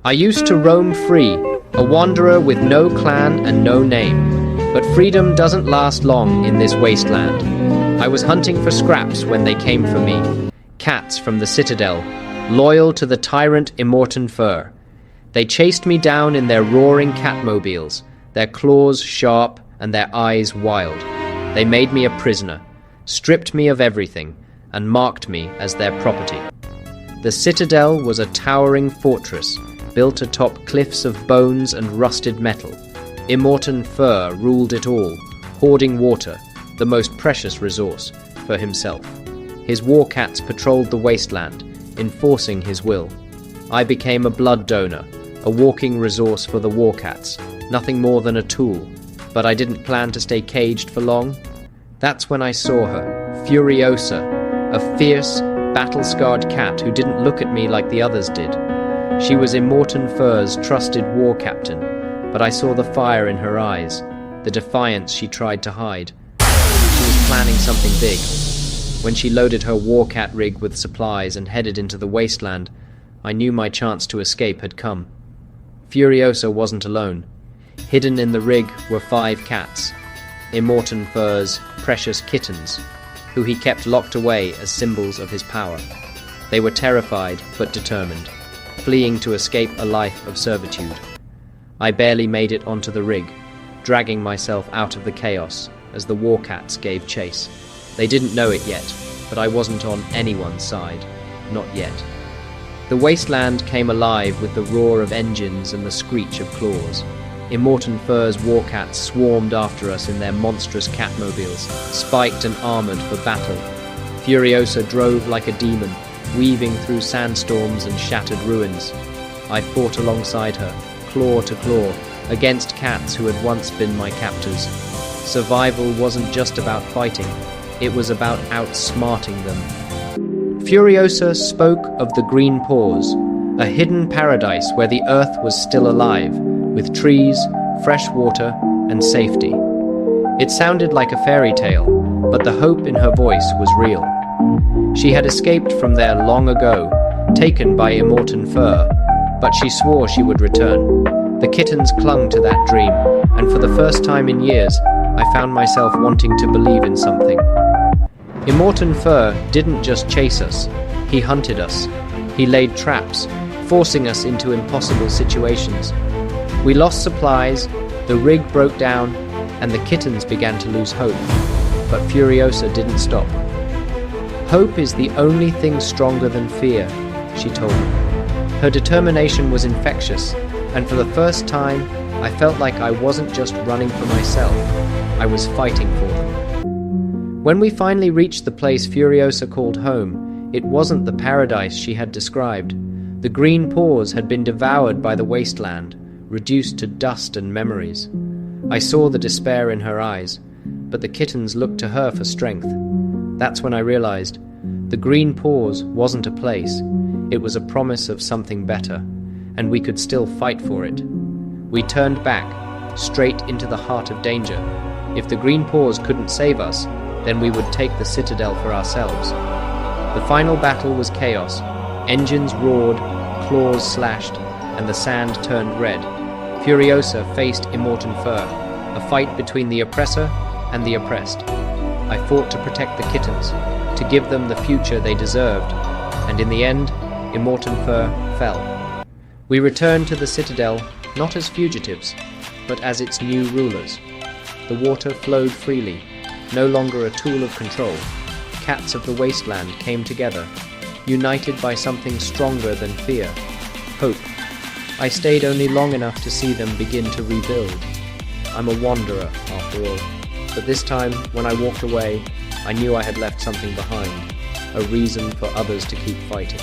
I used to roam free, a wanderer with no clan and no name. But freedom doesn't last long in this wasteland. I was hunting for scraps when they came for me. Cats from the citadel, loyal to the tyrant Immortan Fur. They chased me down in their roaring catmobiles, their claws sharp and their eyes wild. They made me a prisoner, stripped me of everything, and marked me as their property. The citadel was a towering fortress, built atop cliffs of bones and rusted metal. Immortan Fur ruled it all, hoarding water, the most precious resource, for himself. His war cats patrolled the wasteland, enforcing his will. I became a blood donor, a walking resource for the war cats, nothing more than a tool, but I didn't plan to stay caged for long. That's when I saw her, Furiosa, a fierce, battle-scarred cat who didn't look at me like the others did. She was Immortan Fur's trusted war captain, but I saw the fire in her eyes, the defiance she tried to hide. She was planning something big. When she loaded her war cat rig with supplies and headed into the wasteland, I knew my chance to escape had come. Furiosa wasn't alone. Hidden in the rig were 5 cats, Immortan Fur's precious kittens, who he kept locked away as symbols of his power. They were terrified but determined, fleeing to escape a life of servitude. I barely made it onto the rig, dragging myself out of the chaos as the war cats gave chase. They didn't know it yet, but I wasn't on anyone's side. Not yet. The wasteland came alive with the roar of engines and the screech of claws. Immortan Fur's war cats swarmed after us in their monstrous catmobiles, spiked and armored for battle. Furiosa drove like a demon, weaving through sandstorms and shattered ruins. I fought alongside her, claw to claw, against cats who had once been my captors. Survival wasn't just about fighting, it was about outsmarting them. Furiosa spoke of the Green Paws, a hidden paradise where the earth was still alive, with trees, fresh water, and safety. It sounded like a fairy tale, but the hope in her voice was real. She had escaped from there long ago, taken by Immortan Fur, but she swore she would return. The kittens clung to that dream, and for the first time in years, I found myself wanting to believe in something. Immortan Fur didn't just chase us, he hunted us. He laid traps, forcing us into impossible situations. We lost supplies, the rig broke down, and the kittens began to lose hope. But Furiosa didn't stop. Hope is the only thing stronger than fear, she told me. Her determination was infectious, and for the first time, I felt like I wasn't just running for myself, I was fighting for them. When we finally reached the place Furiosa called home, it wasn't the paradise she had described. The Green Paws had been devoured by the wasteland, reduced to dust and memories. I saw the despair in her eyes, but the kittens looked to her for strength. That's when I realized the Green Paws wasn't a place, it was a promise of something better, and we could still fight for it. We turned back, straight into the heart of danger. If the Green Paws couldn't save us, then we would take the citadel for ourselves. The final battle was chaos. Engines roared, claws slashed, and the sand turned red. Furiosa faced Immortan Fur, a fight between the oppressor and the oppressed. I fought to protect the kittens, to give them the future they deserved, and in the end, Immortan Fur fell. We returned to the citadel not as fugitives, but as its new rulers. The water flowed freely, no longer a tool of control. Cats of the wasteland came together, united by something stronger than fear, hope. I stayed only long enough to see them begin to rebuild. I'm a wanderer, after all. But this time, when I walked away, I knew I had left something behind, a reason for others to keep fighting.